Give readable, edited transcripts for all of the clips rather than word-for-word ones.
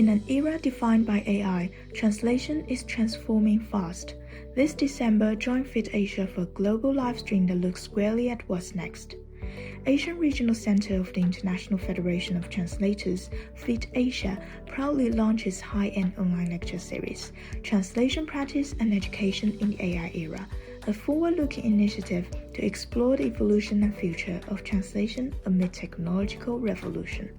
In an era defined by AI, translation is transforming fast. This December, join FITAsia for a global livestream that looks squarely at what's next. Asian Regional Center of the International Federation of Translators, FITAsia, proudly launches high-end online lecture series, Translation Practice and Education in the AI Era, a forward-looking initiative to explore the evolution and future of translation amid technological revolution.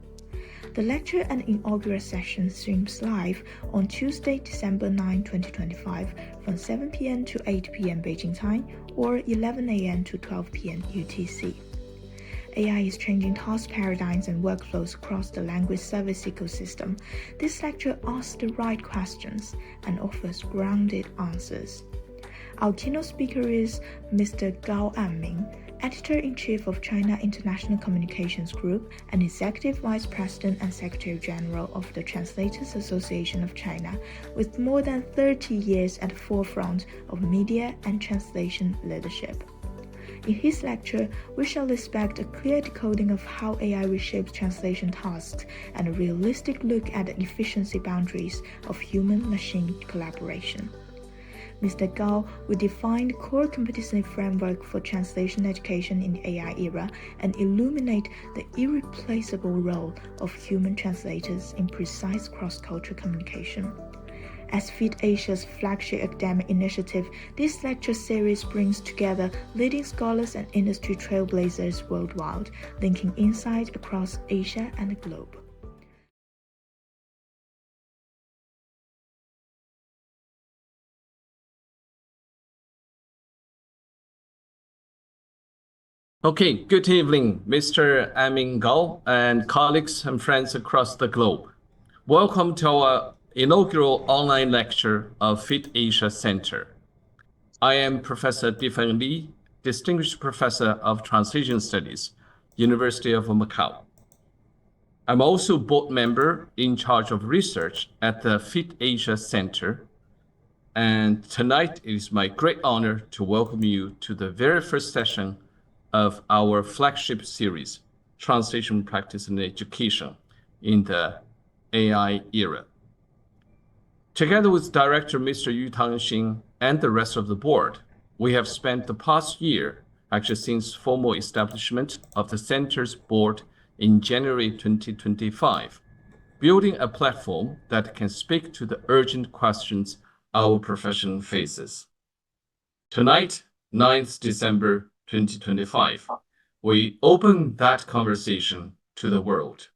The lecture and inaugural session streams live on Tuesday, December 9, 2025 from 7 p.m. to 8 p.m. Beijing Time or 11 a.m. to 12 p.m. UTC. AI is changing task paradigms and workflows across the language service ecosystem. This lecture asks the right questions and offers grounded answers. Our keynote speaker is Mr. Gao Anming, Editor-in-Chief of China International Communications Group and Executive Vice President and Secretary General of the Translators Association of China, with more than 30 years at the forefront of media and translation leadership. In his lecture, we shall expect a clear decoding of how AI reshapes translation tasks and a realistic look at the efficiency boundaries of human-machine collaboration. Mr. Gao will define the core competency framework for translation education in the AI era and illuminate the irreplaceable role of human translators in precise cross-cultural communication. As FITAsia's flagship academic initiative, this lecture series brings together leading scholars and industry trailblazers worldwide, linking insight across Asia and the globe. Okay, good evening, Mr. Anming Gao and colleagues and friends across the globe. Welcome to our inaugural online lecture of FITAsia Center. I am Professor Difeng Li, Distinguished Professor of Translation Studies, University of Macau. I'm also board member in charge of research at the FITAsia Center. And tonight it is my great honor to welcome you to the very first session of our flagship series, Translation Practice and Education in the AI Era. Together with Director Mr. Yu Tangxing and the rest of the board, we have spent the past year, actually since formal establishment of the Center's board in January 2025, building a platform that can speak to the urgent questions our profession faces. Tonight, 9th December 2025, we open that conversation to the world.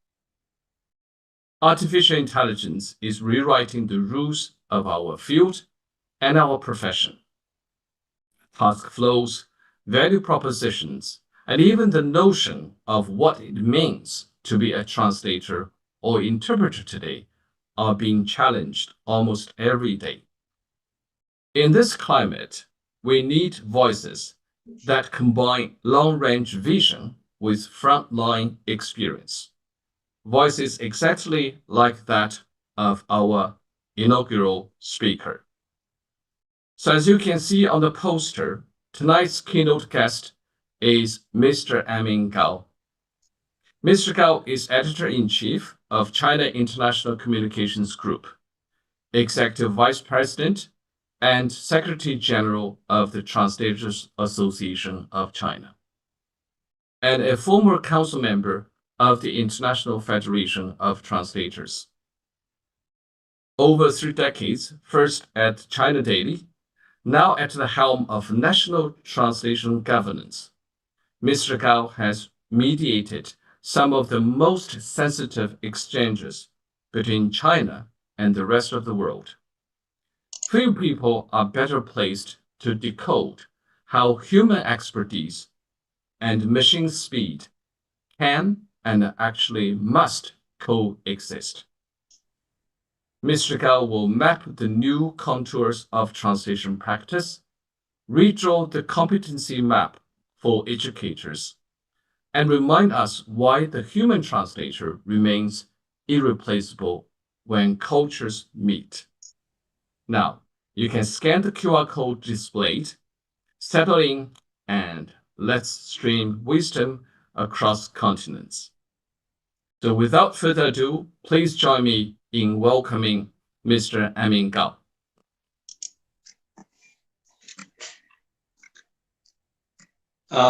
Artificial intelligence is rewriting the rules of our field and our profession. Task flows, value propositions, and even the notion of what it means to be a translator or interpreter today are being challenged almost every day. In this climate, we need voices that combine long-range vision with frontline experience. Voices exactly like that of our inaugural speaker. So as you can see on the poster, tonight's keynote guest is Mr. Anming Gao. Mr. Gao is Editor-in-Chief of China International Communications Group, Executive Vice President and Secretary General of the Translators Association of China, and a former council member of the International Federation of Translators. Over 3 decades, first at China Daily, now at the helm of national translation governance, Mr. Gao has mediated some of the most sensitive exchanges between China and the rest of the world. Few people are better placed to decode how human expertise and machine speed can and actually must coexist. Mr. Gao will map the new contours of translation practice, redraw the competency map for educators, and remind us why the human translator remains irreplaceable when cultures meet. Now, you can scan the QR code displayed, settle in, and let's stream wisdom across continents. So without further ado, please join me in welcoming Mr. Anming Gao.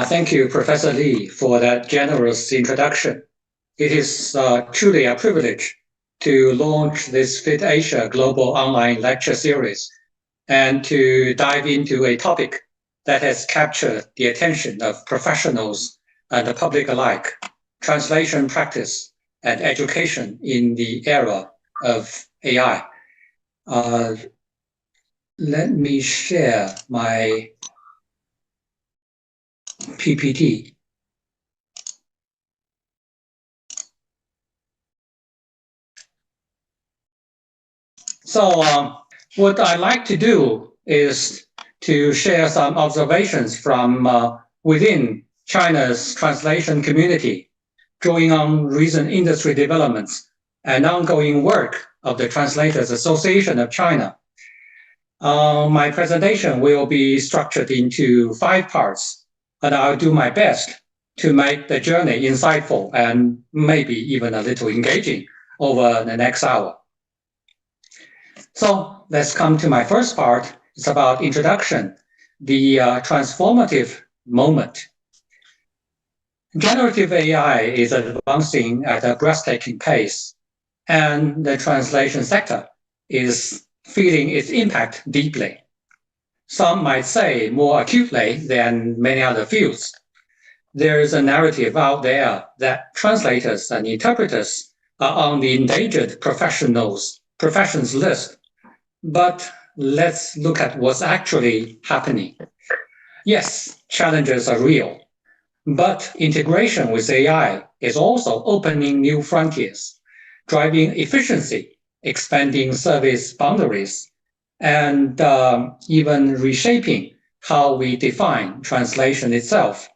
Thank you, Professor Li, for that generous introduction. It is truly a privilege to launch this FITAsia Global Online Lecture Series and to dive into a topic that has captured the attention of professionals and the public alike, translation practice and education in the era of AI. Let me share my PPT. So what I like to do is to share some observations from within China's translation community, drawing on recent industry developments and ongoing work of the Translators Association of China. My presentation will be structured into 5 parts, and I'll do my best to make the journey insightful and maybe even a little engaging over the next hour. So let's come to my first part. It's about introduction, the transformative moment. Generative AI is advancing at a breathtaking pace, and the translation sector is feeling its impact deeply. Some might say more acutely than many other fields. There is a narrative out there that translators and interpreters are on the endangered professions list. But let's look at what's actually happening. Yes, challenges are real, but integration with AI is also opening new frontiers, driving efficiency, expanding service boundaries, and even reshaping how we define translation itself.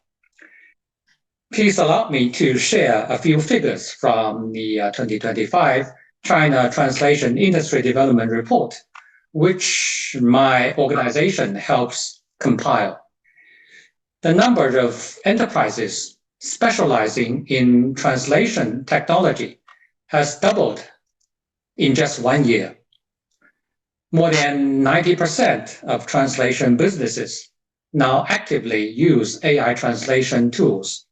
Please allow me to share a few figures from the 2025 China Translation Industry Development Report, which my organization helps compile. The number of enterprises specializing in translation technology has doubled in just 1 year. More than 90% of translation businesses now actively use AI translation tools.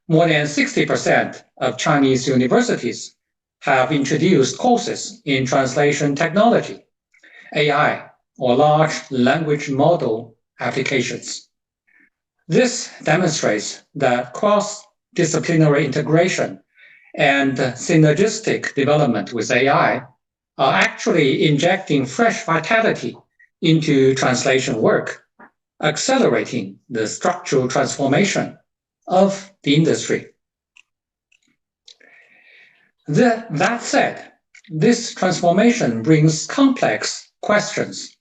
More than 60% of Chinese universities have introduced courses in translation technology, AI, or large language model applications. This demonstrates that cross-disciplinary integration and synergistic development with AI are actually injecting fresh vitality into translation work, accelerating the structural transformation of the industry. That said, this transformation brings complex questions.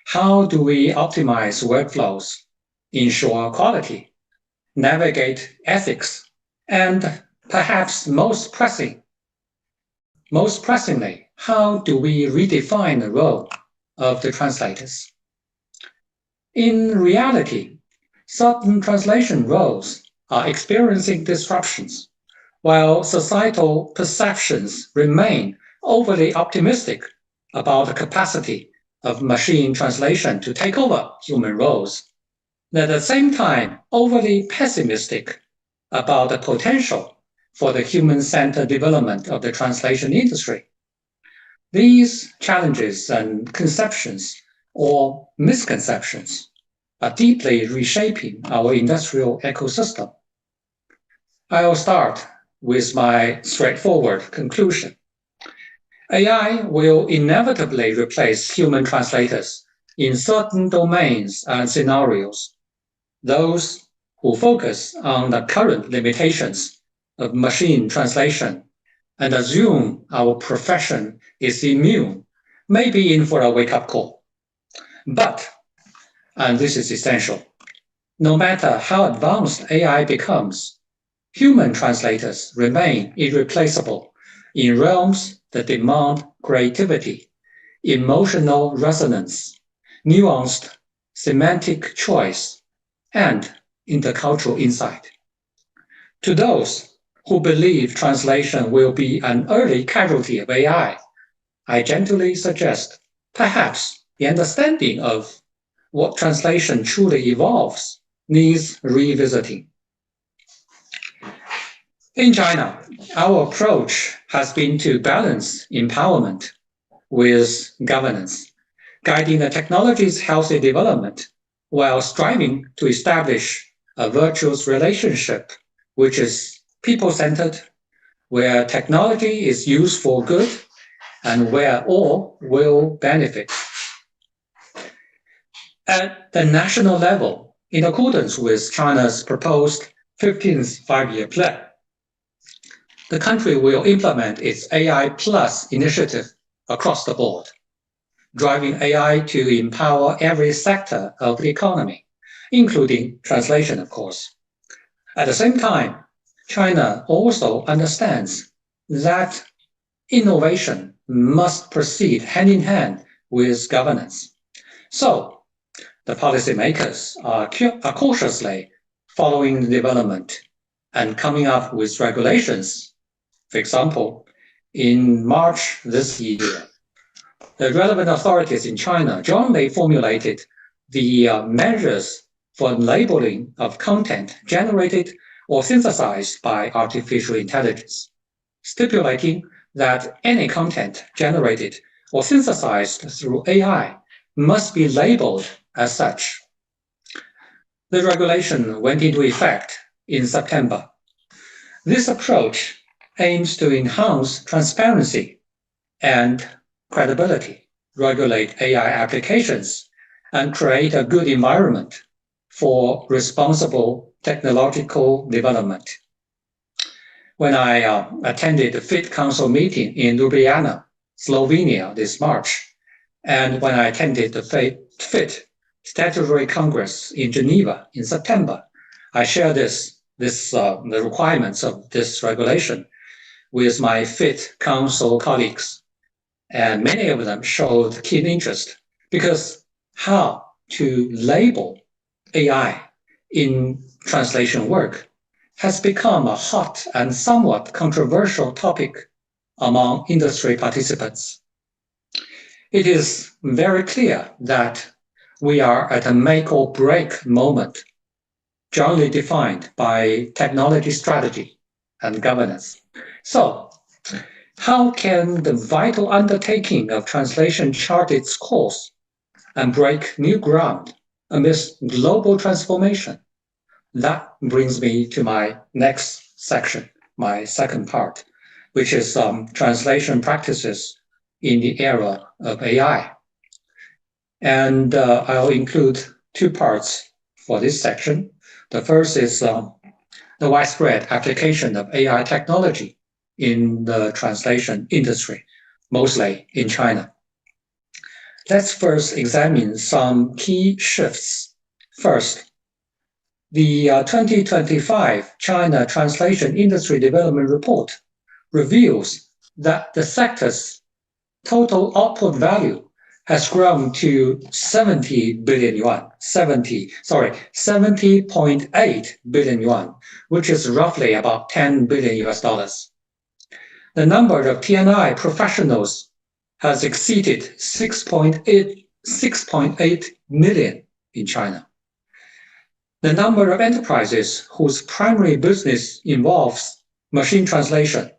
How do we optimize workflows, ensure quality, navigate ethics, and perhaps most pressingly, how do we redefine the role of the translators? In reality, certain translation roles are experiencing disruptions, while societal perceptions remain overly optimistic about the capacity of machine translation to take over human roles, and at the same time overly pessimistic about the potential for the human-centered development of the translation industry. These challenges and conceptions or misconceptions are deeply reshaping our industrial ecosystem. I'll start with my straightforward conclusion. AI will inevitably replace human translators in certain domains and scenarios. Those who focus on the current limitations of machine translation and assume our profession is immune may be in for a wake-up call. But, and this is essential, no matter how advanced AI becomes, human translators remain irreplaceable in realms that demand creativity, emotional resonance, nuanced semantic choice, and intercultural insight. To those who believe translation will be an early casualty of AI, I gently suggest perhaps the understanding of what translation truly involves needs revisiting. In China, our approach has been to balance empowerment with governance, guiding the technology's healthy development while striving to establish a virtuous relationship which is people-centered, where technology is used for good and where all will benefit. At the national level, in accordance with China's proposed 15th five-year plan, the country will implement its AI Plus initiative across the board, driving AI to empower every sector of the economy, including translation, of course. At the same time, China also understands that innovation must proceed hand in hand with governance. So, the policymakers are cautiously following the development and coming up with regulations. For example, in March this year, the relevant authorities in China jointly formulated the measures for labeling of content generated or synthesized by artificial intelligence, stipulating that any content generated or synthesized through AI must be labeled as such. The regulation went into effect in September. This approach aims to enhance transparency and credibility, regulate AI applications, and create a good environment for responsible technological development. When I attended the FIT Council meeting in Ljubljana, Slovenia this March, and when I attended the FIT Statutory Congress in Geneva in September, I shared the requirements of this regulation with my FIT Council colleagues. And many of them showed keen interest because how to label AI in translation work has become a hot and somewhat controversial topic among industry participants. It is very clear that we are at a make or break moment, jointly defined by technology strategy and governance. So, how can the vital undertaking of translation chart its course and break new ground amidst global transformation? That brings me to my next section, my second part, which is translation practices in the era of AI. And I'll include two parts for this section. The first is the widespread application of AI technology in the translation industry, mostly in China. Let's first examine some key shifts. First, the 2025 China Translation Industry Development Report reveals that the sector's total output value has grown to 70 billion yuan, 70.8 billion yuan, which is roughly about 10 billion US dollars. The number of TNI professionals has exceeded 6.8 million in China. The number of enterprises whose primary business involves machine translation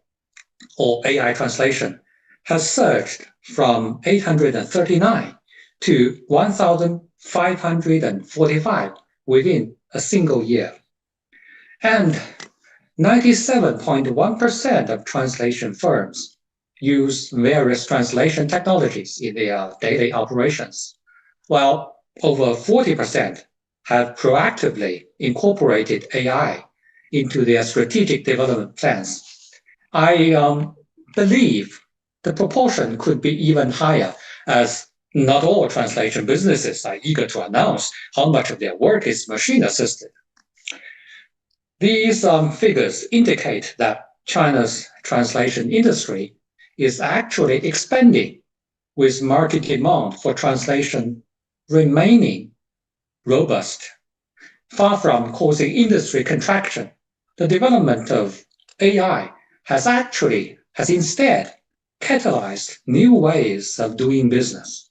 or AI translation has surged from 839 to 1,545 within a single year. And 97.1% of translation firms use various translation technologies in their daily operations, while over 40% have proactively incorporated AI into their strategic development plans. I believe the proportion could be even higher, as not all translation businesses are eager to announce how much of their work is machine-assisted. These figures indicate that China's translation industry is actually expanding, with market demand for translation remaining robust. Far from causing industry contraction, the development of AI has instead catalyzed new ways of doing business.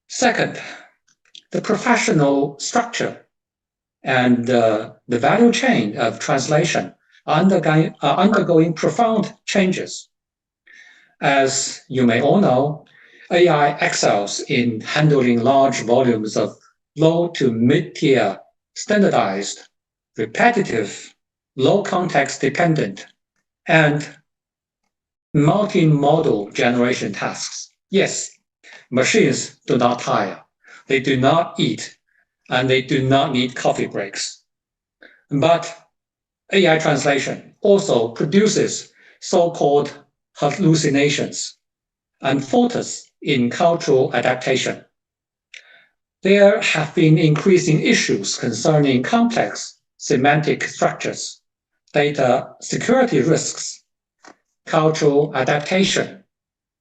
Second, the professional structure and the value chain of translation are undergoing profound changes. As you may all know, AI excels in handling large volumes of low to mid-tier, standardized, repetitive, low context dependent, and multimodal generation tasks. Yes, machines do not tire, they do not eat, and they do not need coffee breaks. But AI translation also produces so-called hallucinations and falters in cultural adaptation. There have been increasing issues concerning complex semantic structures, data security risks, cultural adaptation,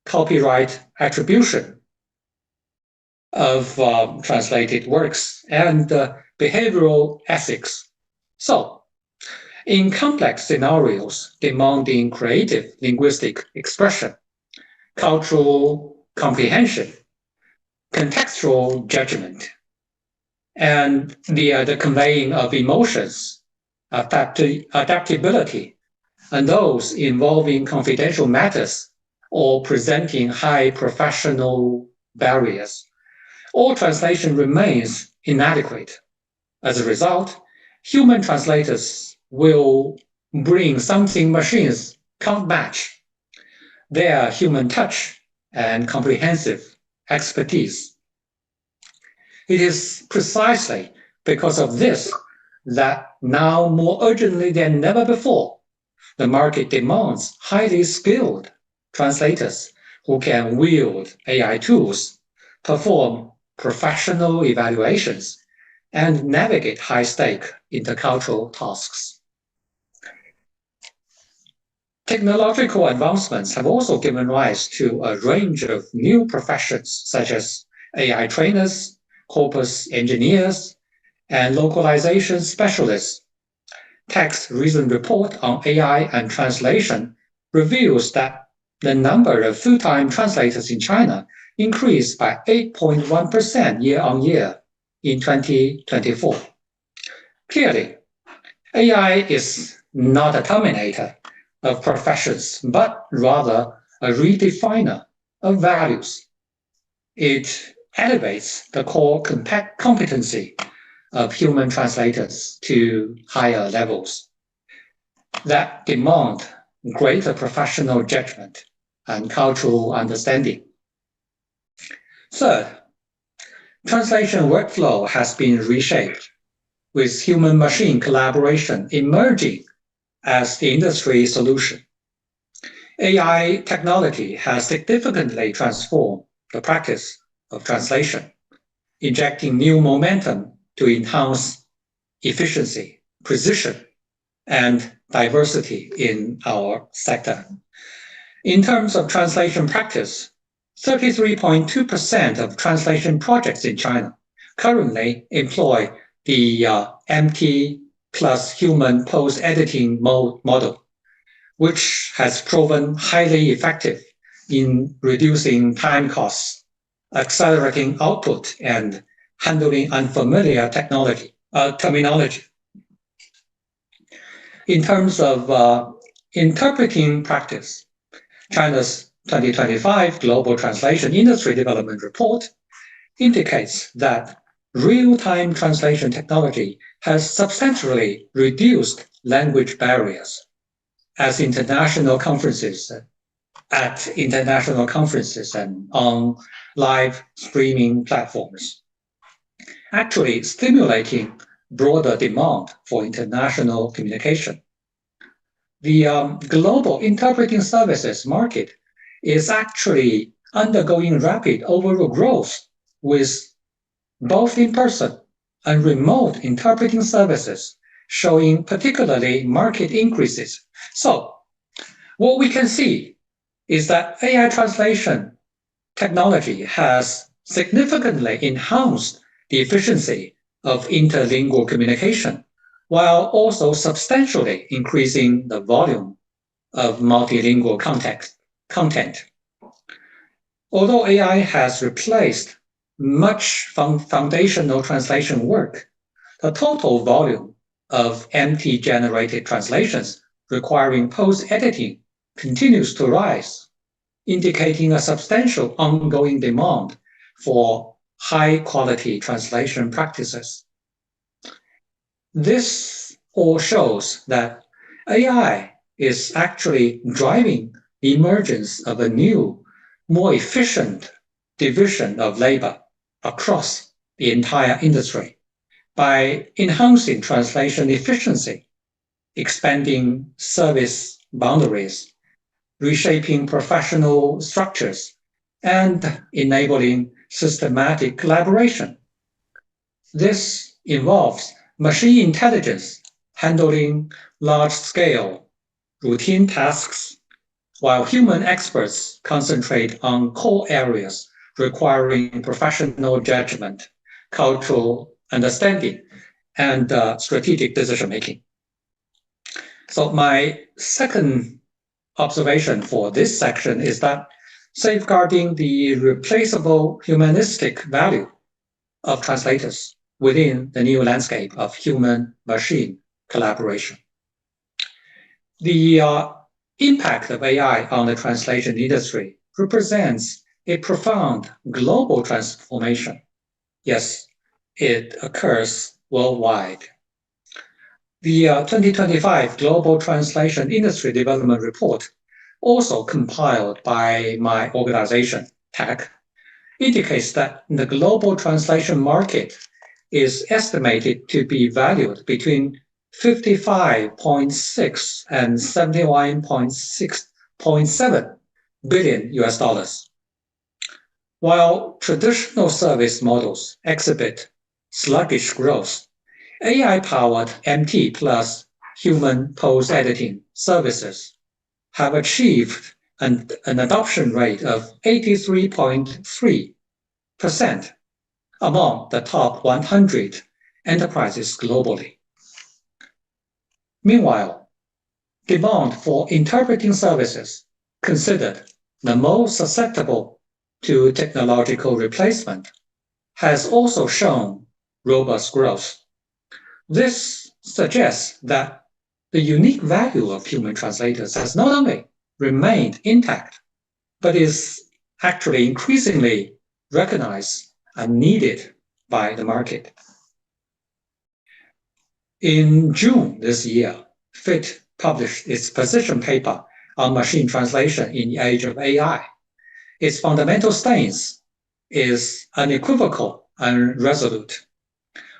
copyright attribution of translated works, and behavioral ethics. So, in complex scenarios demanding creative linguistic expression, cultural comprehension, contextual judgment, and the conveying of emotions, adaptability, and those involving confidential matters or presenting high professional barriers, all translation remains inadequate. As a result, human translators will bring something machines can't match: their human touch and comprehensive expertise. It is precisely because of this that now more urgently than ever before, the market demands highly skilled translators who can wield AI tools, perform professional evaluations, and navigate high-stake intercultural tasks. Technological advancements have also given rise to a range of new professions such as AI trainers, corpus engineers, and localization specialists. Tech's recent report on AI and translation reveals that the number of full-time translators in China increased by 8.1% year-on-year in 2024. Clearly, AI is not a terminator of professions, but rather a redefiner of values. It elevates the core competency of human translators to higher levels that demand greater professional judgment and cultural understanding. Third, translation workflow has been reshaped, with human-machine collaboration emerging as the industry solution. AI technology has significantly transformed the practice of translation, injecting new momentum to enhance efficiency, precision, and diversity in our sector. In terms of translation practice, 33.2% of translation projects in China currently employ the MT plus human post-editing model, which has proven highly effective in reducing time costs, accelerating output, and handling unfamiliar terminology. In terms of interpreting practice, China's 2025 Global Translation Industry Development Report indicates that real-time translation technology has substantially reduced language barriers at international conferences and on live streaming platforms, actually stimulating broader demand for international communication. The global interpreting services market is actually undergoing rapid overall growth, with both in-person and remote interpreting services showing particularly market increases. So, what we can see is that AI translation technology has significantly enhanced the efficiency of interlingual communication, while also substantially increasing the volume of multilingual content. Although AI has replaced much foundational translation work, the total volume of MT-generated translations requiring post-editing continues to rise, indicating a substantial ongoing demand for high-quality translation practices. This all shows that AI is actually driving the emergence of a new, more efficient division of labor across the entire industry by enhancing translation efficiency, expanding service boundaries, reshaping professional structures, and enabling systematic collaboration. This involves machine intelligence handling large-scale routine tasks, while human experts concentrate on core areas requiring professional judgment, cultural understanding, and strategic decision-making. So my second observation for this section is that safeguarding the replaceable humanistic value of translators within the new landscape of human-machine collaboration. The impact of AI on the translation industry represents a profound global transformation. Yes, it occurs worldwide. The 2025 Global Translation Industry Development Report, also compiled by my organization, TAC, indicates that the global translation market is estimated to be valued between 55.6 and 71.7 billion US dollars. While traditional service models exhibit sluggish growth, AI-powered MT plus human post-editing services have achieved an adoption rate of 83.3% among the top 100 enterprises globally. Meanwhile, demand for interpreting services, considered the most susceptible to technological replacement, has also shown robust growth. This suggests that the unique value of human translators has not only remained intact, but is actually increasingly recognized and needed by the market. In June this year, FIT published its position paper on machine translation in the age of AI. Its fundamental stance is unequivocal and resolute.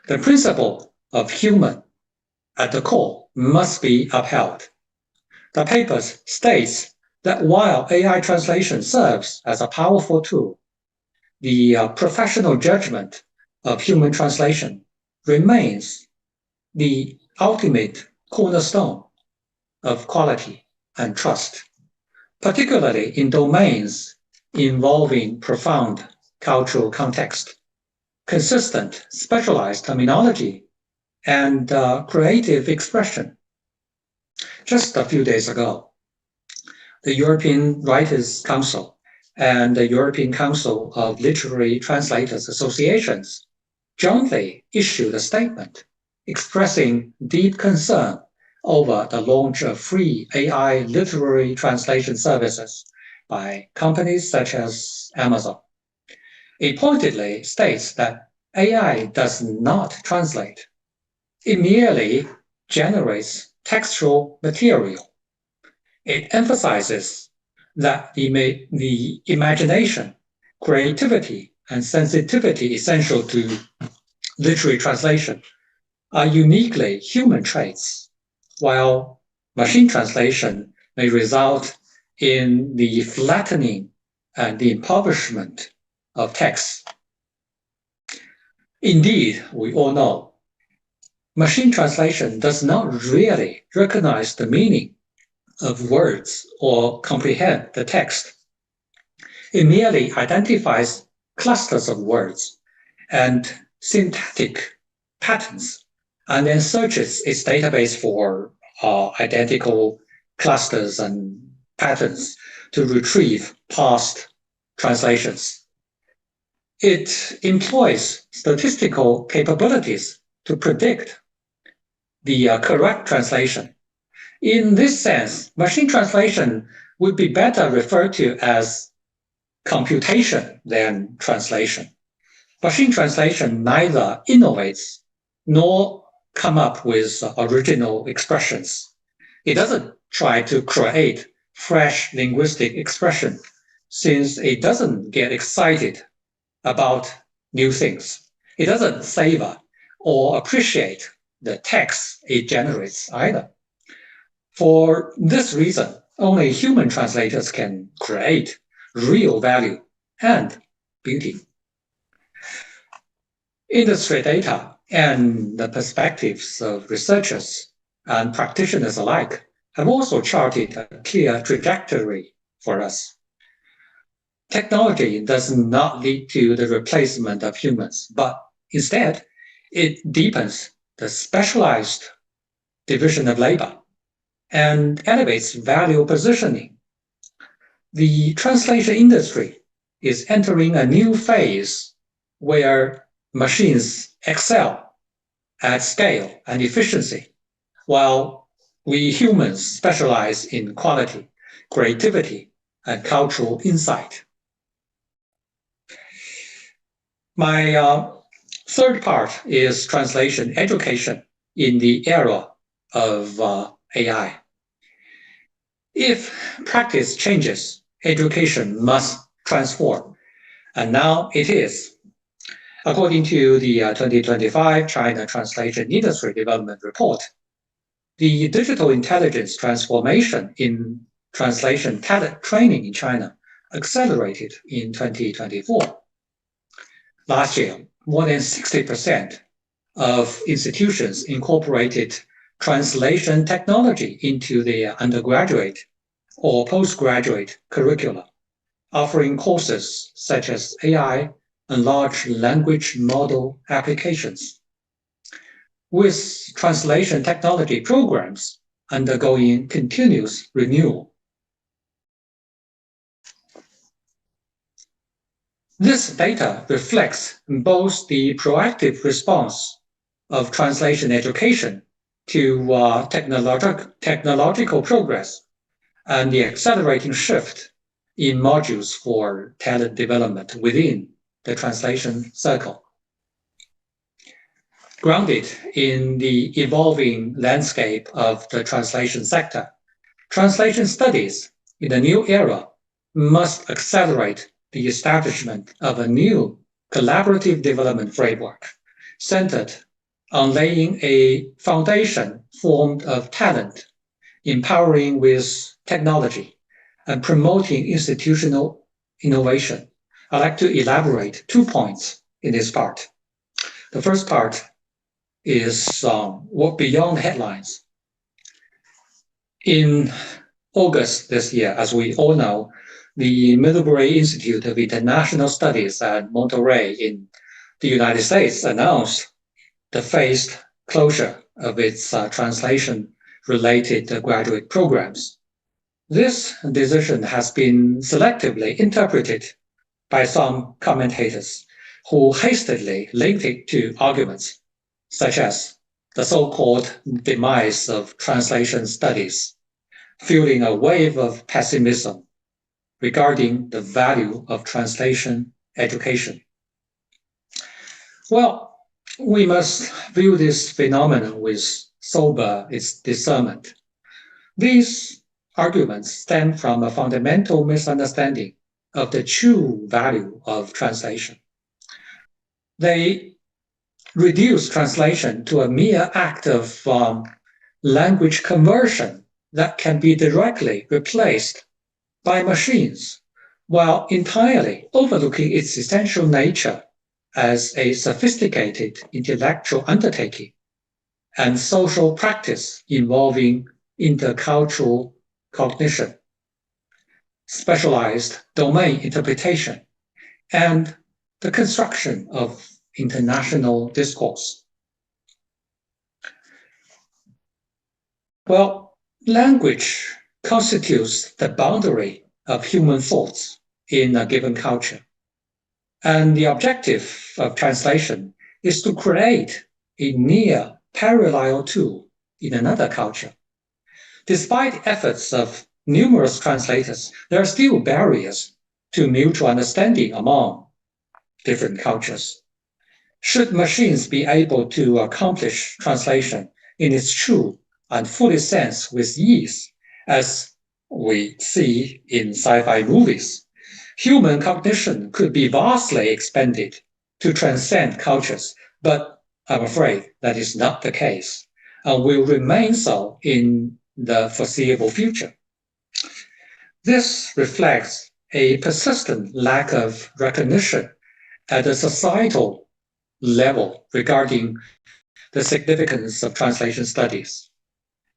The principle of human at the core must be upheld. The paper states that while AI translation serves as a powerful tool, the professional judgment of human translation remains the ultimate cornerstone of quality and trust, particularly in domains involving profound cultural context, consistent specialized terminology, and creative expression. Just a few days ago, the European Writers' Council and the European Council of Literary Translators Associations jointly issued a statement expressing deep concern over the launch of free AI literary translation services by companies such as Amazon. It pointedly states that AI does not translate. It merely generates textual material. It emphasizes that the imagination, creativity, and sensitivity essential to literary translation are uniquely human traits, while machine translation may result in the flattening and the impoverishment of text. Indeed, we all know, machine translation does not really recognize the meaning of words or comprehend the text. It merely identifies clusters of words and syntactic patterns, and then searches its database for identical clusters and patterns to retrieve past translations. It employs statistical capabilities to predict the correct translation. In this sense, machine translation would be better referred to as computation than translation. Machine translation neither innovates nor come up with original expressions. It doesn't try to create fresh linguistic expression since it doesn't get excited about new things. It doesn't savor or appreciate the text it generates either. For this reason, only human translators can create real value and beauty. Industry data and the perspectives of researchers and practitioners alike have also charted a clear trajectory for us. Technology does not lead to the replacement of humans, but instead, it deepens the specialized division of labor and elevates value positioning. The translation industry is entering a new phase where machines excel at scale and efficiency, while we humans specialize in quality, creativity, and cultural insight. My third part is translation education in the era of AI. If practice changes, education must transform, and now it is. According to the 2025 China Translation Industry Development Report, the digital intelligence transformation in translation talent training in China accelerated in 2024. Last year, more than 60% of institutions incorporated translation technology into their undergraduate or postgraduate curricula, offering courses such as AI and large language model applications. With translation technology programs undergoing continuous renewal. This data reflects both the proactive response of translation education to technological progress and the accelerating shift in modules for talent development within the translation circle. Grounded in the evolving landscape of the translation sector, translation studies in the new era must accelerate the establishment of a new collaborative development framework centered on laying a foundation formed of talent, empowering with technology, and promoting institutional innovation. I'd like to elaborate 2 points in this part. The first part is what beyond headlines. In August this year, as we all know, the Middlebury Institute of International Studies at Monterey in the United States announced the phased closure of its translation-related graduate programs. This decision has been selectively interpreted by some commentators who hastily linked it to arguments such as the so-called demise of translation studies, fueling a wave of pessimism regarding the value of translation education. Well, we must view this phenomenon with sober discernment. These arguments stem from a fundamental misunderstanding of the true value of translation. They reduce translation to a mere act of language conversion that can be directly replaced by machines, while entirely overlooking its essential nature as a sophisticated intellectual undertaking and social practice involving intercultural cognition, specialized domain interpretation, and the construction of international discourse. Well, language constitutes the boundary of human thoughts in a given culture. And the objective of translation is to create a near parallel tool in another culture. Despite efforts of numerous translators, there are still barriers to mutual understanding among different cultures. Should machines be able to accomplish translation in its true and fullest sense with ease, as we see in sci-fi movies, human cognition could be vastly expanded to transcend cultures, but I'm afraid that is not the case and will remain so in the foreseeable future. This reflects a persistent lack of recognition at a societal level regarding the significance of translation studies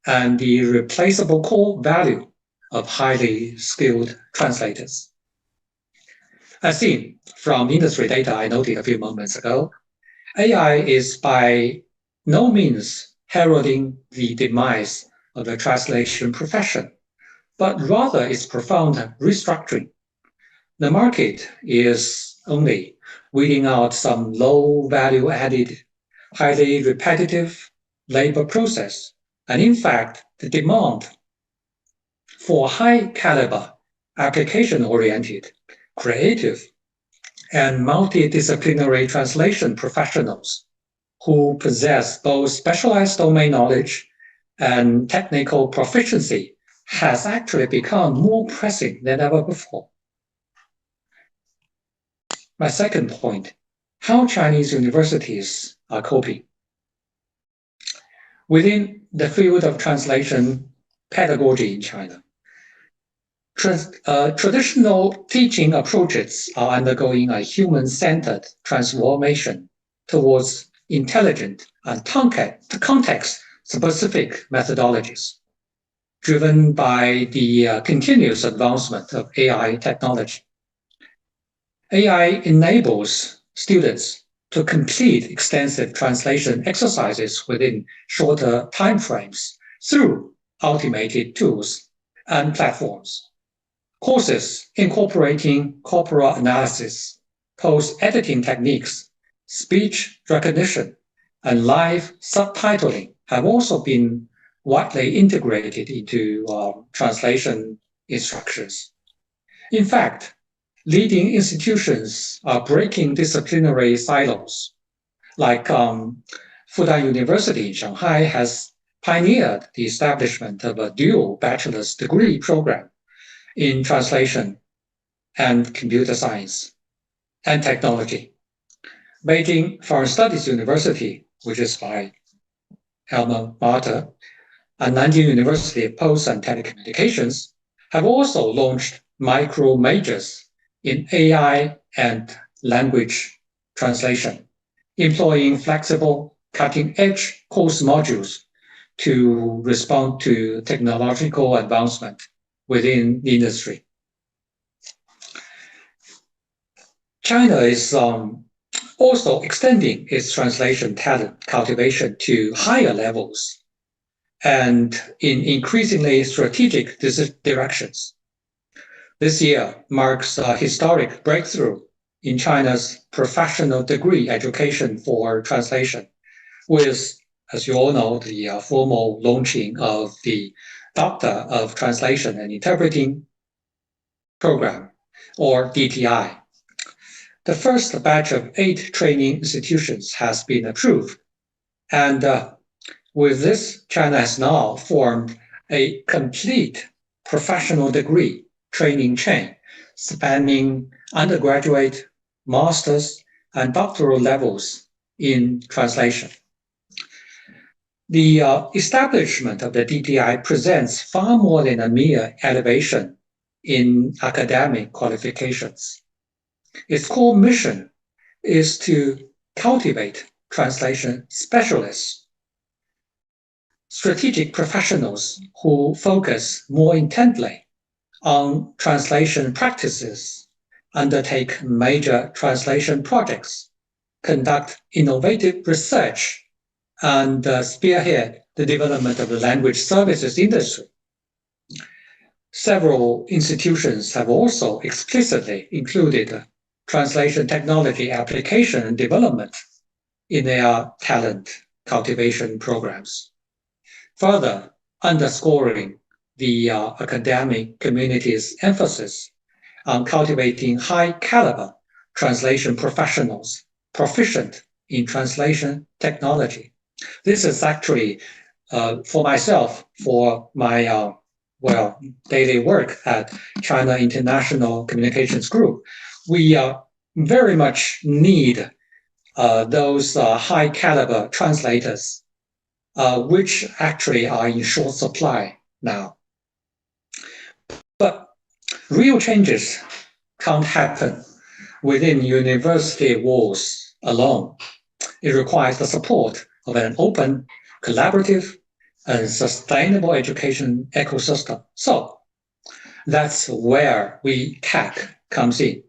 and the irreplaceable core value of highly skilled translators. As seen from industry data I noted a few moments ago, AI is by no means heralding the demise of the translation profession, but rather its profound restructuring. The market is only weeding out some low value added, highly repetitive labor process. And in fact, the demand for high caliber, application oriented, creative, and multidisciplinary translation professionals who possess both specialized domain knowledge and technical proficiency has actually become more pressing than ever before. My second point, how Chinese universities are coping. Within the field of translation pedagogy in China, traditional teaching approaches are undergoing a human-centered transformation towards intelligent and context-specific methodologies, driven by the continuous advancement of AI technology. AI enables students to complete extensive translation exercises within shorter timeframes through automated tools and platforms. Courses incorporating corporal analysis, post-editing techniques, speech recognition, and live subtitling have also been widely integrated into translation instructions. In fact, leading institutions are breaking disciplinary silos. Like Fudan University in Shanghai has pioneered the establishment of a dual bachelor's degree program in translation and computer science and technology. Beijing Foreign Studies University, which is my alma mater, and Nanjing University of Post and Telecommunications have also launched micro majors in AI and language translation, employing flexible, cutting-edge course modules to respond to technological advancement within the industry. China is also extending its translation talent cultivation to higher levels and in increasingly strategic directions. This year marks a historic breakthrough in China's professional degree education for translation, with, as you all know, the formal launching of the Doctor of Translation and Interpreting program, or DTI. The first batch of 8 training institutions has been approved, and with this, China has now formed a complete professional degree training chain spanning undergraduate, master's, and doctoral levels in translation. The establishment of the DTI presents far more than a mere elevation in academic qualifications. Its core mission is to cultivate translation specialists, strategic professionals who focus more intently on translation practices, undertake major translation projects, conduct innovative research, and spearhead the development of the language services industry. Several institutions have also explicitly included translation technology application and development in their talent cultivation programs, further underscoring the academic community's emphasis on cultivating high-caliber translation professionals proficient in translation technology. This is actually, for myself, for my daily work at China International Communications Group, we very much need those high-caliber translators, which actually are in short supply now. But real changes can't happen within university walls alone. It requires the support of an open, collaborative, and sustainable education ecosystem. So that's where TAC comes in.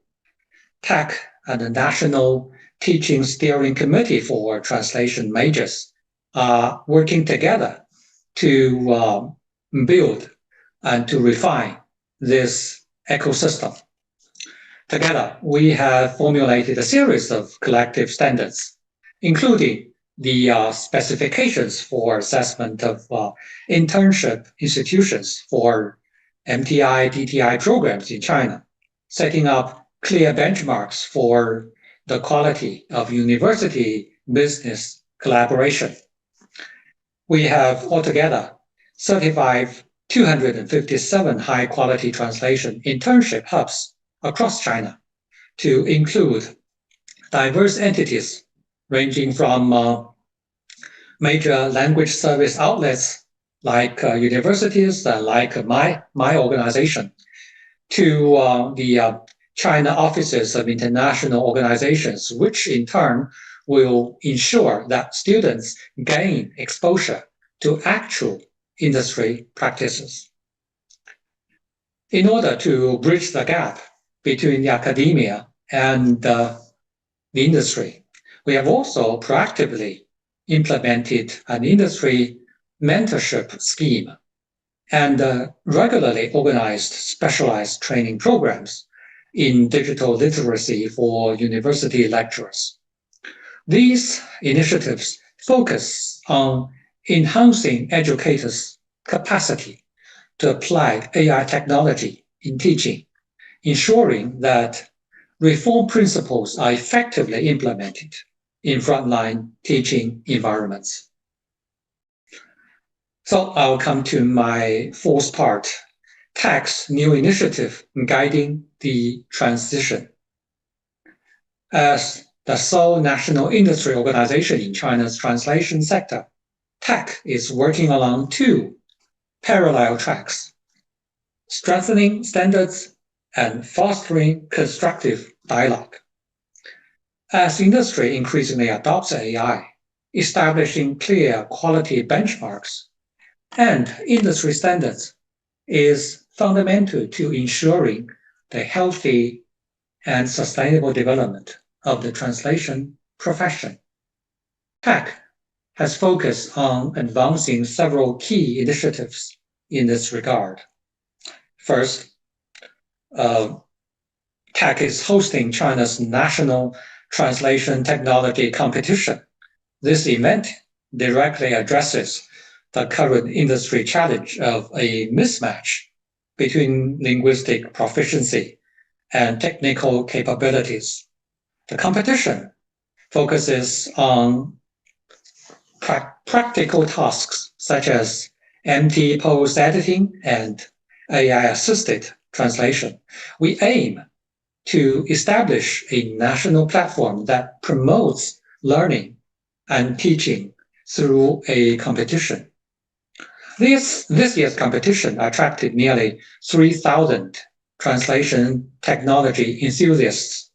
TAC and the National Teaching Steering Committee for Translation Majors are working together to build and to refine this ecosystem. Together, we have formulated a series of collective standards, including the specifications for assessment of internship institutions for MTI, DTI programs in China, setting up clear benchmarks for the quality of university business collaboration. We have altogether certified 257 high-quality translation internship hubs across China to include diverse entities ranging from major language service outlets like universities, like my organization, to the China offices of international organizations, which in turn will ensure that students gain exposure to actual industry practices. In order to bridge the gap between the academia and the industry, we have also proactively implemented an industry mentorship scheme and regularly organized specialized training programs in digital literacy for university lecturers. These initiatives focus on enhancing educators' capacity to apply AI technology in teaching, ensuring that reform principles are effectively implemented in frontline teaching environments. So I'll come to my fourth part, TAC's new initiative guiding the transition. As the sole national industry organization in China's translation sector, TAC is working along two parallel tracks: strengthening standards and fostering constructive dialogue. As industry increasingly adopts AI, establishing clear quality benchmarks and industry standards is fundamental to ensuring the healthy and sustainable development of the translation profession. TAC has focused on advancing several key initiatives in this regard. First, TAC is hosting China's National Translation Technology Competition. This event directly addresses the current industry challenge of a mismatch between linguistic proficiency and technical capabilities. The competition focuses on practical tasks such as MT post editing and AI-assisted translation. We aim to establish a national platform that promotes learning and teaching through a competition. This year's competition attracted nearly 3,000 translation technology enthusiasts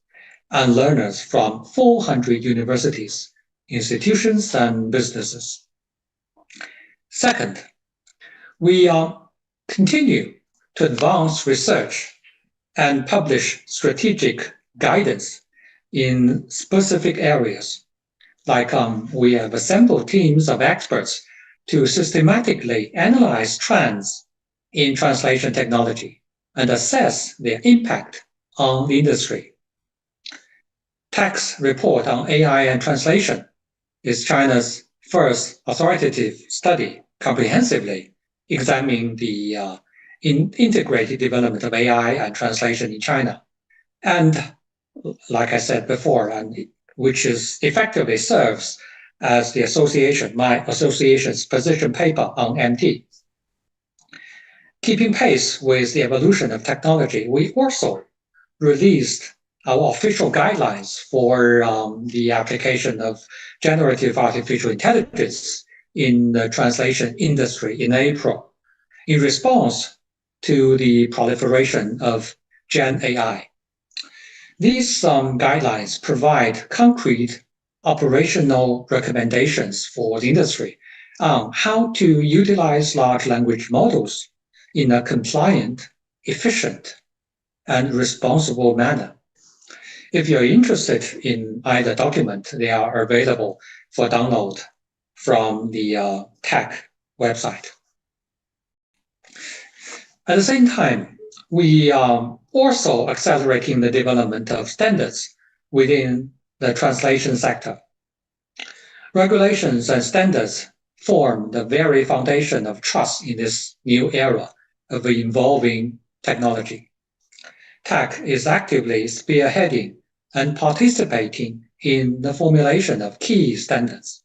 and learners from 400 universities, institutions, and businesses. Second, we continue to advance research and publish strategic guidance in specific areas. Like we have assembled teams of experts to systematically analyze trends in translation technology and assess their impact on the industry. TAC's report on AI and translation is China's first authoritative study comprehensively examining the integrated development of AI and translation in China. And like I said before, which is effectively serves as my association's position paper on MT. Keeping pace with the evolution of technology, we also released our official guidelines for the application of generative artificial intelligence in the translation industry in April, in response to the proliferation of Gen AI. These guidelines provide concrete operational recommendations for the industry on how to utilize large language models in a compliant, efficient, and responsible manner. If you're interested in either document, they are available for download from the TAC website. At the same time, we are also accelerating the development of standards within the translation sector. Regulations and standards form the very foundation of trust in this new era of evolving technology. TAC is actively spearheading and participating in the formulation of key standards,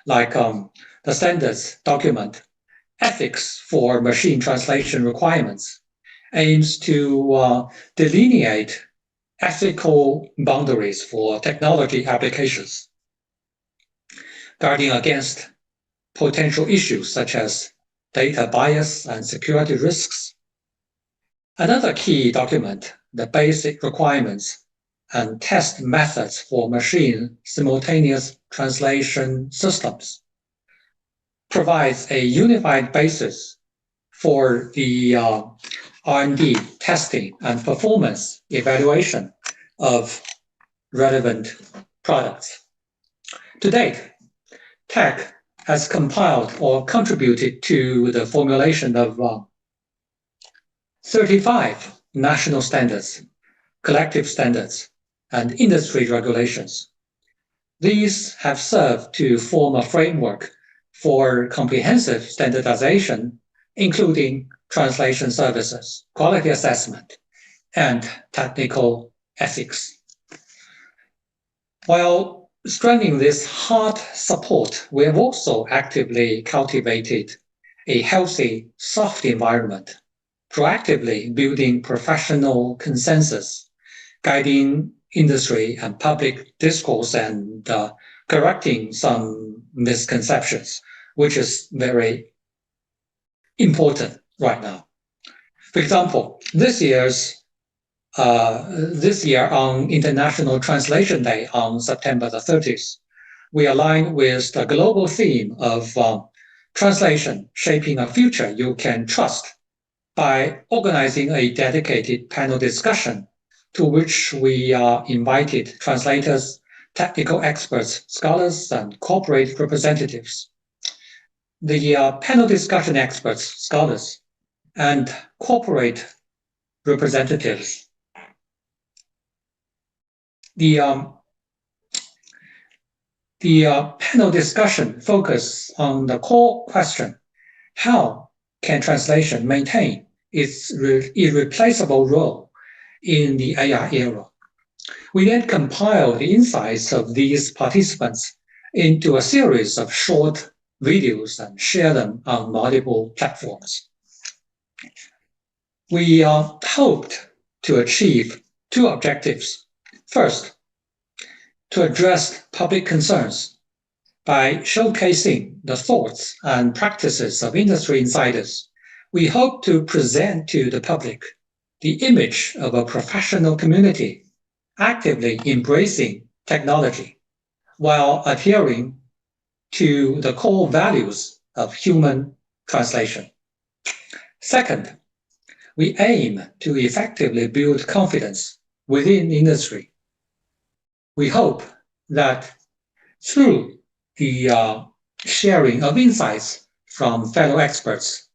like the standards document Ethics for Machine Translation Requirements aims to delineate ethical boundaries for technology applications, guarding against potential issues such as data bias and security risks. Another key document, the Basic Requirements and Test Methods for Machine Simultaneous Translation Systems, provides a unified basis for the R&D testing and performance evaluation of relevant products. To date, TAC has compiled or contributed to the formulation of 35 national standards, collective standards, and industry regulations. These have served to form a framework for comprehensive standardization, including translation services, quality assessment, and technical ethics. While strengthening this hard support, we have also actively cultivated a healthy, soft environment, proactively building professional consensus, guiding industry and public discourse, and correcting some misconceptions, which is very important right now. For example, this year on International Translation Day on September the 30th, we aligned with the global theme of translation, shaping a future you can trust, by organizing a dedicated panel discussion to which we invited translators, technical experts, scholars, and corporate representatives. The panel discussion experts, scholars, and corporate representatives. The panel discussion focused on the core question: how can translation maintain its irreplaceable role in the AI era? We then compiled the insights of these participants into a series of short videos and share them on multiple platforms. We hoped to achieve two objectives. First, to address public concerns by showcasing the thoughts and practices of industry insiders. We hope to present to the public the image of a professional community actively embracing technology while adhering to the core values of human translation. Second, we aim to effectively build confidence within industry. We hope that through the sharing of insights from fellow experts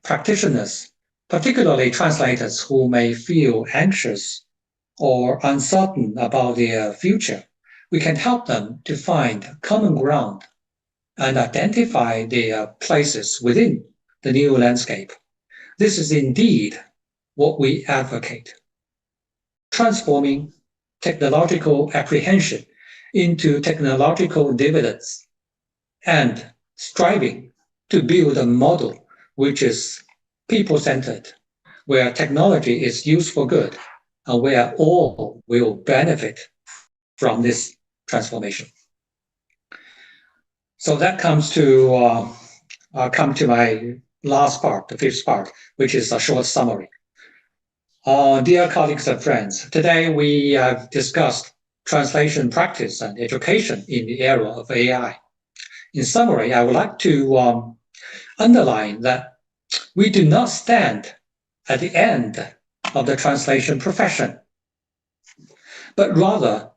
practitioners, particularly translators who may feel anxious or uncertain about their future, we can help them to find common ground and identify their places within the new landscape. This is indeed what we advocate. Transforming technological apprehension into technological dividends and striving to build a model which is people-centered, where technology is used for good and where all will benefit from this transformation. So that comes to my last part, the fifth part, which is a short summary. Dear colleagues and friends, today we have discussed translation practice and education in the era of AI. In summary, I would like to underline that we do not stand at the end of the translation profession, but rather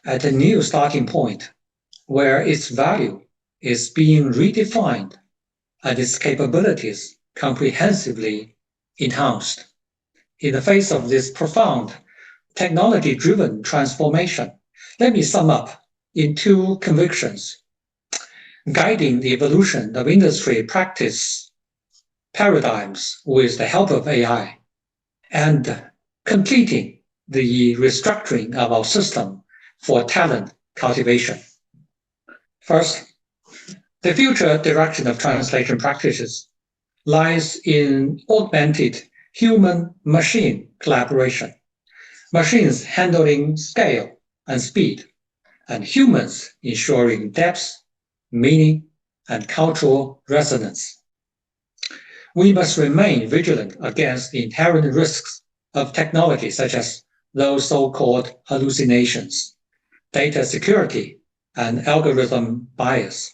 at a new starting point where its value is being redefined and its capabilities comprehensively enhanced. In the face of this profound technology-driven transformation, let me sum up in two convictions: guiding the evolution of industry practice paradigms with the help of AI, and completing the restructuring of our system for talent cultivation. First, the future direction of translation practices lies in augmented human-machine collaboration, machines handling scale and speed, and humans ensuring depth, meaning, and cultural resonance. We must remain vigilant against the inherent risks of technology, such as those so-called hallucinations, data security, and algorithm bias.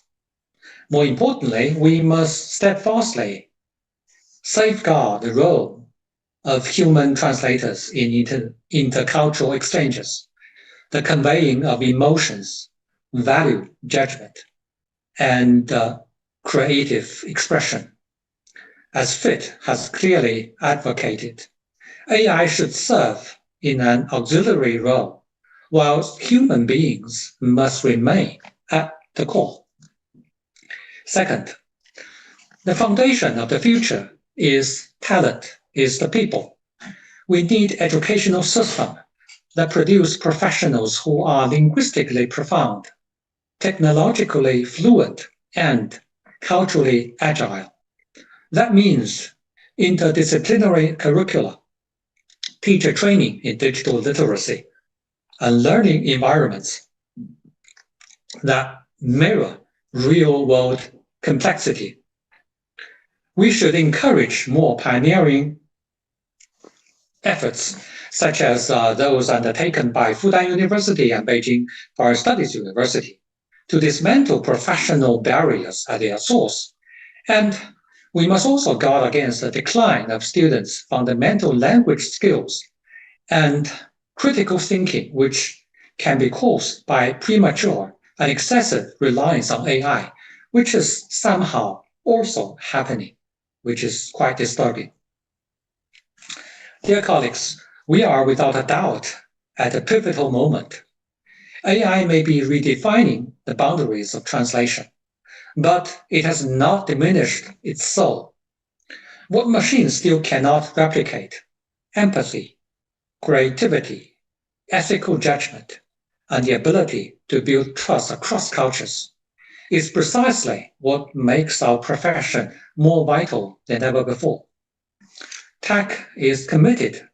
More importantly, we must steadfastly safeguard the role of human translators in intercultural exchanges, the conveying of emotions, value judgment, and creative expression. As FIT has clearly advocated, AI should serve in an auxiliary role, while human beings must remain at the core. Second, the foundation of the future is talent, is the people. We need educational systems that produce professionals who are linguistically profound, technologically fluent, and culturally agile. That means interdisciplinary curricula, teacher training in digital literacy, and learning environments that mirror real-world complexity. We should encourage more pioneering efforts, such as those undertaken by Fudan University and Beijing Foreign Studies University, to dismantle professional barriers at their source. And we must also guard against the decline of students' fundamental language skills and critical thinking, which can be caused by premature and excessive reliance on AI, which is somehow also happening, which is quite disturbing. Dear colleagues, we are without a doubt at a pivotal moment. AI may be redefining the boundaries of translation, but it has not diminished its soul. What machines still cannot replicate: empathy, creativity, ethical judgment, and the ability to build trust across cultures is precisely what makes our profession more vital than ever before. TAC is committed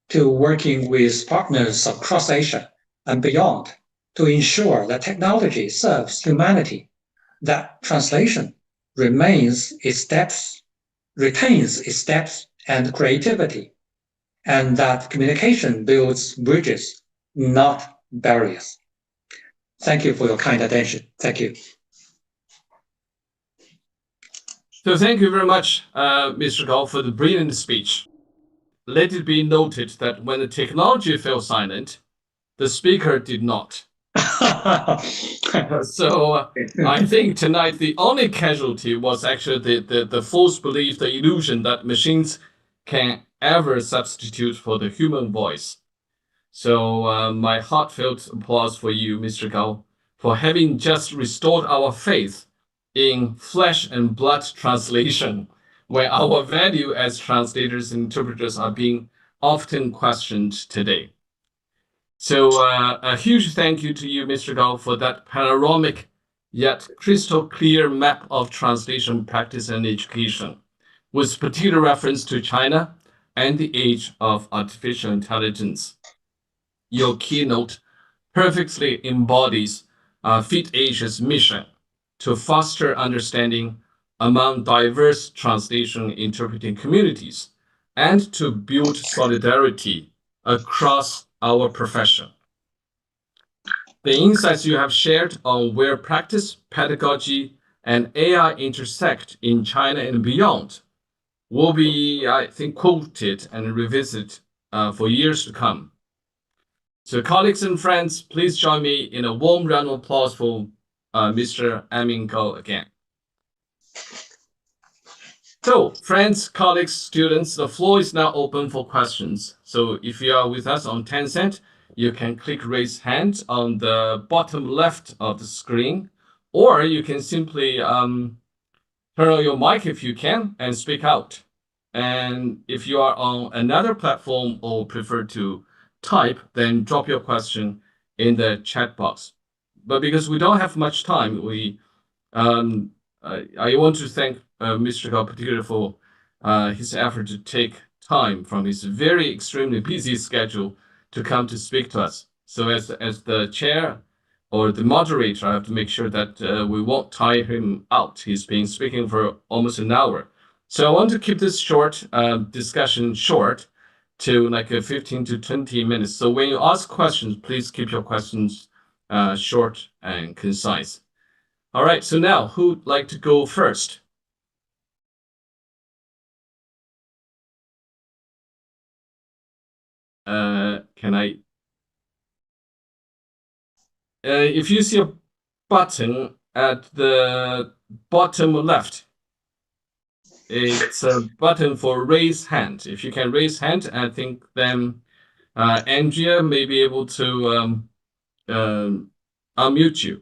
to working with partners across Asia and beyond to ensure that technology serves humanity, that translation retains its depth and creativity, and that communication builds bridges, not barriers. Thank you for your kind attention. Thank you. So thank you very much, Mr. Gao, for the brilliant speech. Let it be noted that when the technology fell silent, the speaker did not. So I think tonight the only casualty was actually the false belief, the illusion that machines can ever substitute for the human voice. So my heartfelt applause for you, Mr. Gao, for having just restored our faith in flesh and blood translation, where our value as translators and interpreters are being often questioned today. So a huge thank you to you, Mr. Gao, for that panoramic yet crystal clear map of translation practice and education, with particular reference to China and the age of artificial intelligence. Your keynote perfectly embodies FITAsia's mission to foster understanding among diverse translation interpreting communities and to build solidarity across our profession. The insights you have shared on where practice, pedagogy, and AI intersect in China and beyond will be, I think, quoted and revisited for years to come. So, colleagues and friends, please join me in a warm round of applause for Mr. Anming Gao again. So, friends, colleagues, students, the floor is now open for questions. So, if you are with us on Tencent, you can click raise hand on the bottom left of the screen, or you can simply turn on your mic if you can and speak out. And if you are on another platform or prefer to type, then drop your question in the chat box. But because we don't have much time, I want to thank Mr. Gao particularly for his effort to take time from his very extremely busy schedule to come to speak to us. So as the chair or the moderator, I have to make sure that we won't tire him out. He's been speaking for almost an hour. So I want to keep this short discussion short to like 15 to 20 minutes. So when you ask questions, please keep your questions short and concise. All right, so now who'd like to go first? Can I? If you see a button at the bottom left, it's a button for raise hand. If you can raise hand, I think then Andrea may be able to unmute you.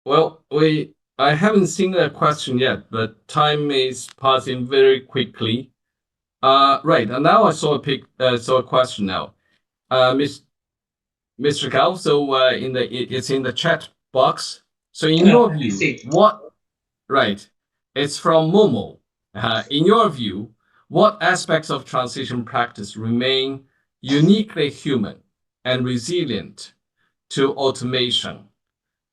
Well, I haven't seen a question yet, but time is passing very quickly. Right, and now I saw a question now. Mr. Gao, so it's in the chat box. So in your view, right, it's from Momo. In your view, what aspects of translation practice remain uniquely human and resilient to automation?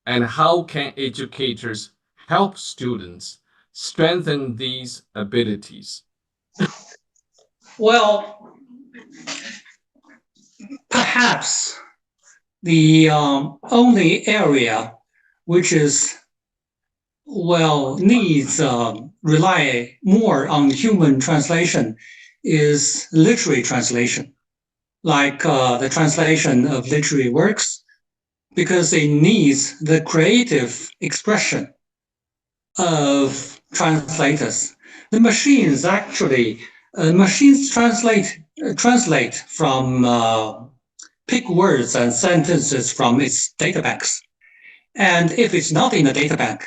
And how can educators help students strengthen these abilities? Well, perhaps the only area which is needs rely more on human translation is literary translation, like the translation of literary works, because it needs the creative expression of translators. The machines actually machines translate from pick words and sentences from its data banks, and if it's not in the data bank,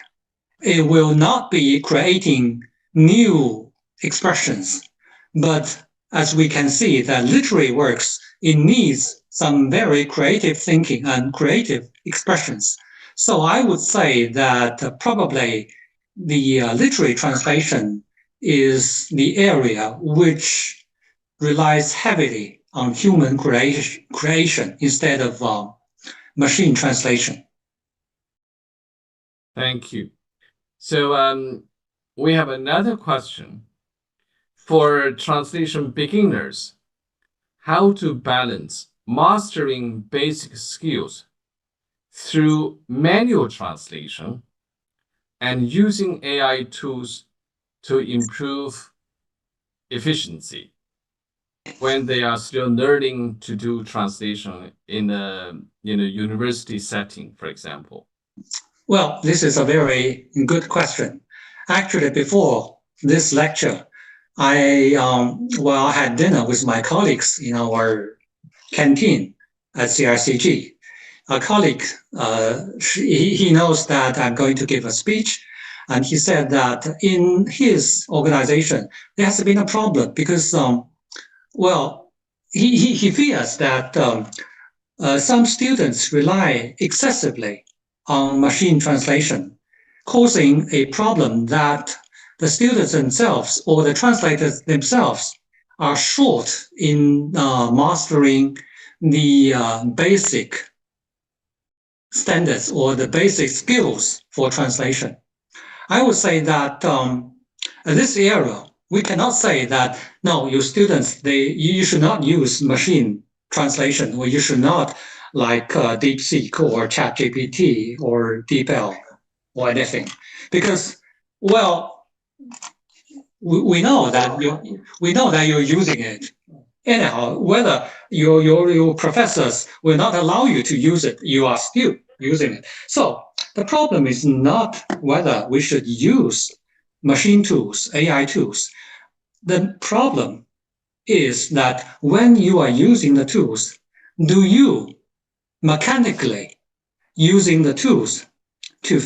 it will not be creating new expressions. But as we can see, that literary works, it needs some very creative thinking and creative expressions. So I would say that probably the literary translation is the area which relies heavily on human creation instead of machine translation. Thank you. So we have another question for translation beginners, how to balance mastering basic skills through manual translation and using AI tools to improve efficiency when they are still learning to do translation in a university setting, for example? Well, this is a very good question. Actually, before this lecture, I had dinner with my colleagues in our canteen at CRCG. A colleague, he knows that I'm going to give a speech, and he said that in his organization there has been a problem because, well, he fears that some students rely excessively on machine translation, causing a problem that the students themselves or the translators themselves are short in mastering the basic standards or the basic skills for translation. I would say that in this area, we cannot say that, no, you students, you should not use machine translation, or you should not like DeepSeek or ChatGPT or DeepL or anything. Because, well, we know that you're using it. Anyhow, whether your professors will not allow you to use it, you are still using it. So the problem is not whether we should use machine tools, AI tools. The problem is that when you are using the tools, do you mechanically using the tools to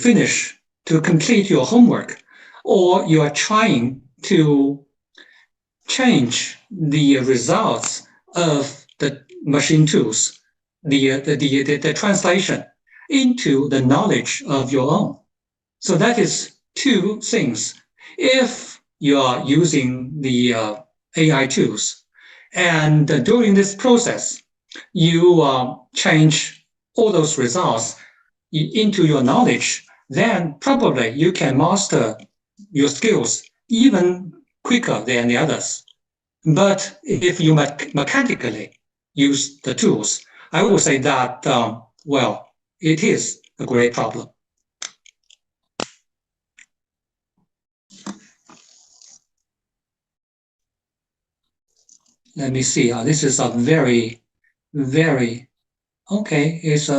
complete your homework, or you are trying to change the results of the machine tools, the translation into the knowledge of your own. So that is two things. If you are using the AI tools, and during this process, you change all those results into your knowledge, then probably you can master your skills even quicker than the others. But if you mechanically use the tools, I would say that, well, it is a great problem. Let me see. This is a very, very, okay, it's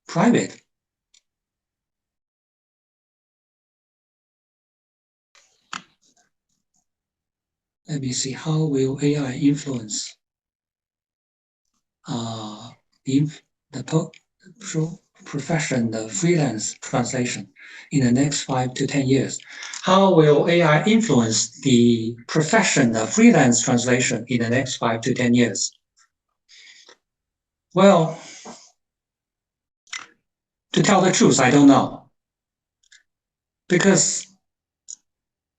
private. Let me see. How will AI influence the profession, the freelance translation in the next 5 to 10 years? How will AI influence the profession of freelance translation in the next 5 to 10 years? Well, to tell the truth, I don't know. Because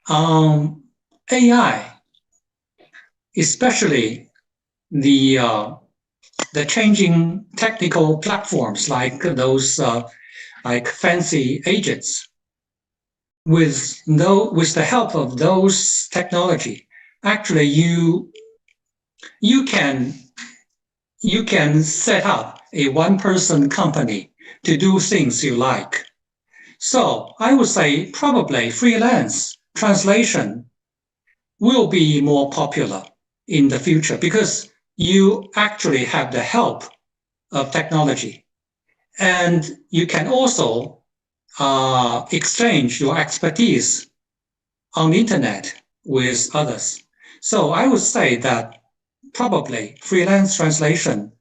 AI, especially the changing technical platforms like those like fancy agents, with the help of those technology, actually you can set up a one-person company to do things you like. So I would say probably freelance translation will be more popular in the future because you actually have the help of technology, and you can also exchange your expertise on the internet with others. So I would say that probably freelance translation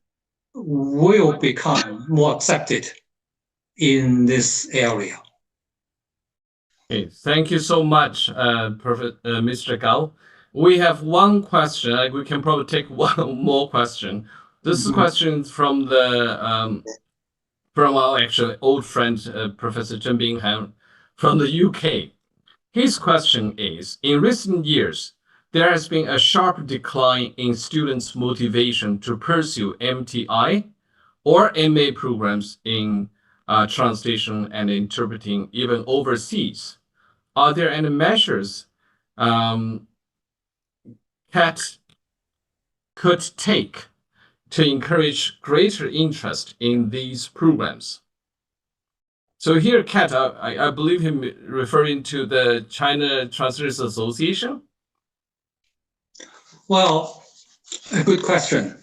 will become more accepted in this area. Okay, thank you so much, Mr. Gao. We have one question. We can probably take one more question. This question from from our actually old friend, Professor Zhen Binghan from the UK. His question is, in recent years, there has been a sharp decline in students' motivation to pursue MTI or MA programs in translation and interpreting, even overseas. Are there any measures CAT could take to encourage greater interest in these programs? So here, Kat, I believe him referring to the China Translators Association. Well, a good question.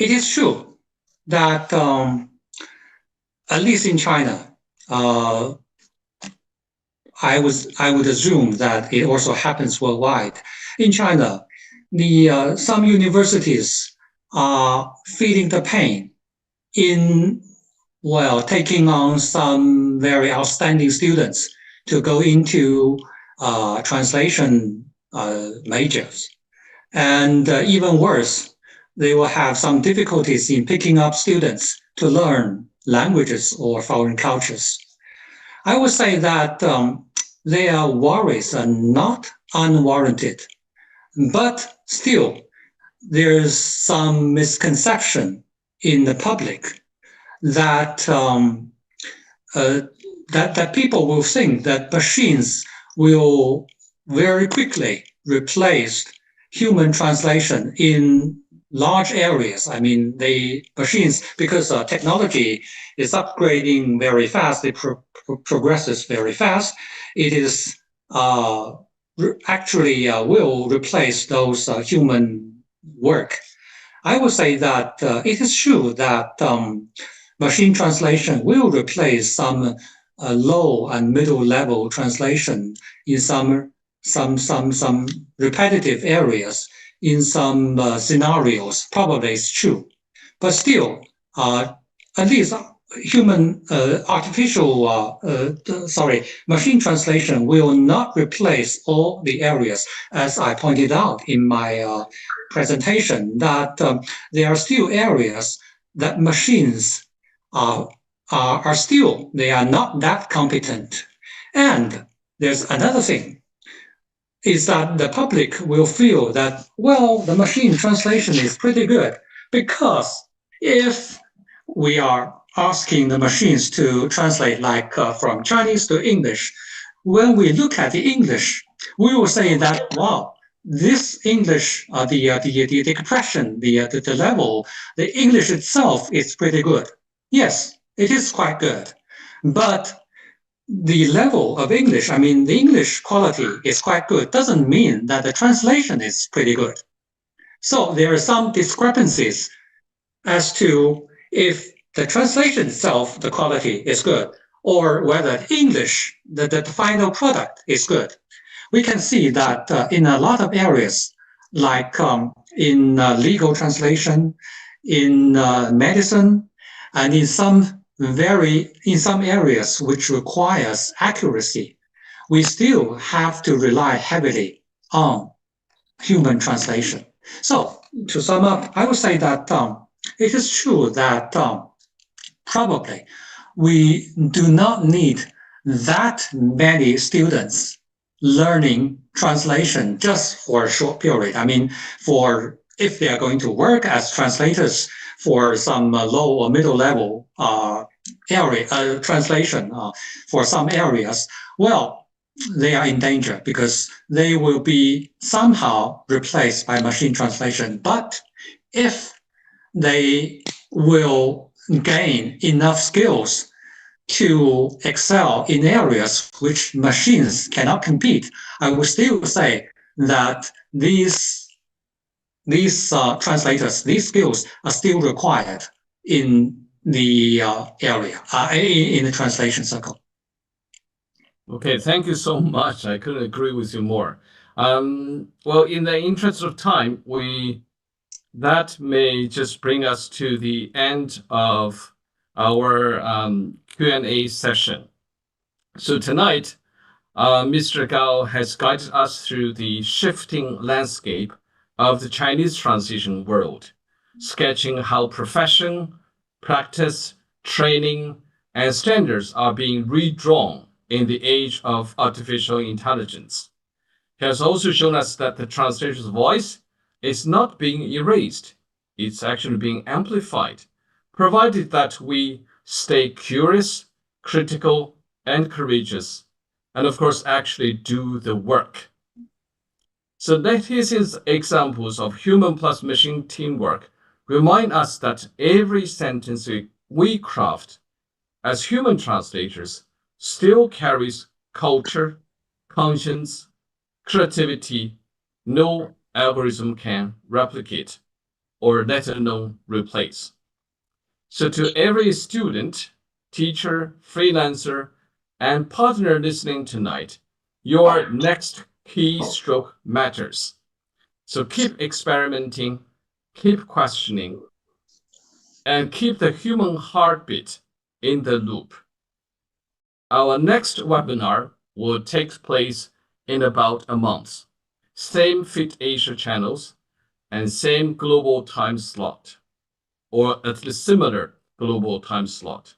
It is true that at least in China, I would assume that it also happens worldwide. In China, some universities are feeling the pain in taking on some very outstanding students to go into translation majors. And even worse, they will have some difficulties in picking up students to learn languages or foreign cultures. I would say that their worries are not unwarranted, but still there's some misconception in the public that that people will think that machines will very quickly replace human translation in large areas. I mean, the machines, because technology is upgrading very fast, it progresses very fast. It is actually will replace those human work. I would say that it is true that machine translation will replace some low and middle level translation in some repetitive areas in some scenarios. Probably it's true, but still, at least machine translation will not replace all the areas, as I pointed out in my presentation, that there are still areas that machines are still, they are not that competent. And there's another thing, is that the public will feel that, well, the machine translation is pretty good, because if we are asking the machines to translate like from Chinese to English, when we look at the English, we will say that, wow, this English, the expression, the level, the English itself is pretty good. Yes, it is quite good. But the level of English, I mean, the English quality is quite good, doesn't mean that the translation is pretty good. So there are some discrepancies as to if the translation itself, the quality is good, or whether English, the final product is good. We can see that in a lot of areas, like in legal translation, in medicine, and in some areas which requires accuracy, we still have to rely heavily on human translation. So to sum up, I would say that it is true that probably we do not need that many students learning translation just for a short period. I mean, if they are going to work as translators for some low or middle level area translation for some areas, well, they are in danger because they will be somehow replaced by machine translation. But if they will gain enough skills to excel in areas which machines cannot compete, I would still say that these translators, these skills are still required in the area, in the translation circle. Okay, thank you so much. I couldn't agree with you more. Well, in the interest of time, that may just bring us to the end of our Q&A session. So tonight, Mr. Gao has guided us through the shifting landscape of the Chinese translation world, sketching how profession, practice, training, and standards are being redrawn in the age of artificial intelligence. He has also shown us that the translator's voice is not being erased. It's actually being amplified, provided that we stay curious, critical, and courageous, and of course, actually do the work. So these examples of human plus machine teamwork remind us that every sentence we craft as human translators still carries culture, conscience, creativity no algorithm can replicate or let alone replace. So to every student, teacher, freelancer, and partner listening tonight, your next keystroke matters. So keep experimenting, keep questioning, and keep the human heartbeat in the loop. Our next webinar will take place in about a month. Same FITAsia channels and same global time slot, or at least similar global time slot.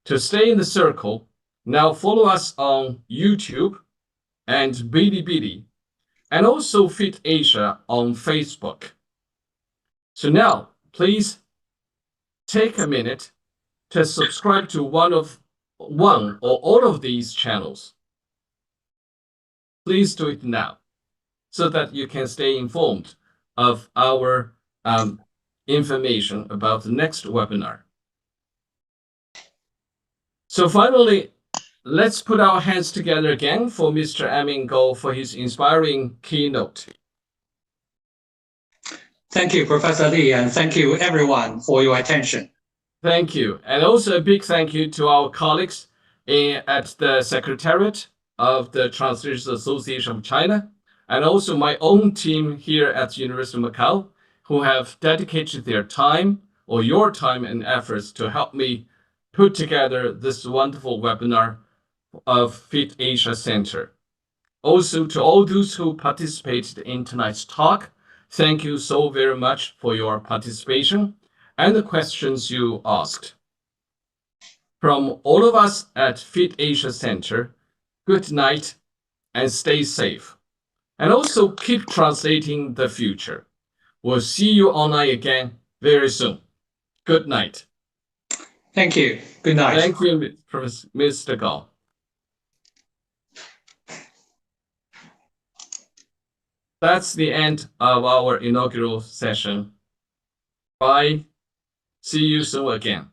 To stay in the circle, now follow us on YouTube and Bilibili, and also FITAsia on Facebook. So now, please take a minute to subscribe to one or all of these channels. Please do it now so that you can stay informed of our information about the next webinar. So finally, let's put our hands together again for Mr. Anming for his inspiring keynote. Thank you, Professor Li, and thank you everyone for your attention. Thank you. And also a big thank you to our colleagues at the Secretariat of the Translators Association of China, and also my own team here at the University of Macau, who have dedicated their time or your time and efforts to help me put together this wonderful webinar of FITAsia Center. Also to all those who participated in tonight's talk, thank you so very much for your participation and the questions you asked. From all of us at FITAsia Center, good night and stay safe. And also keep translating the future. We'll see you online again very soon. Good night. Thank you. Good night. Thank you, Mr. Gao. That's the end of our inaugural session. Bye. See you soon again.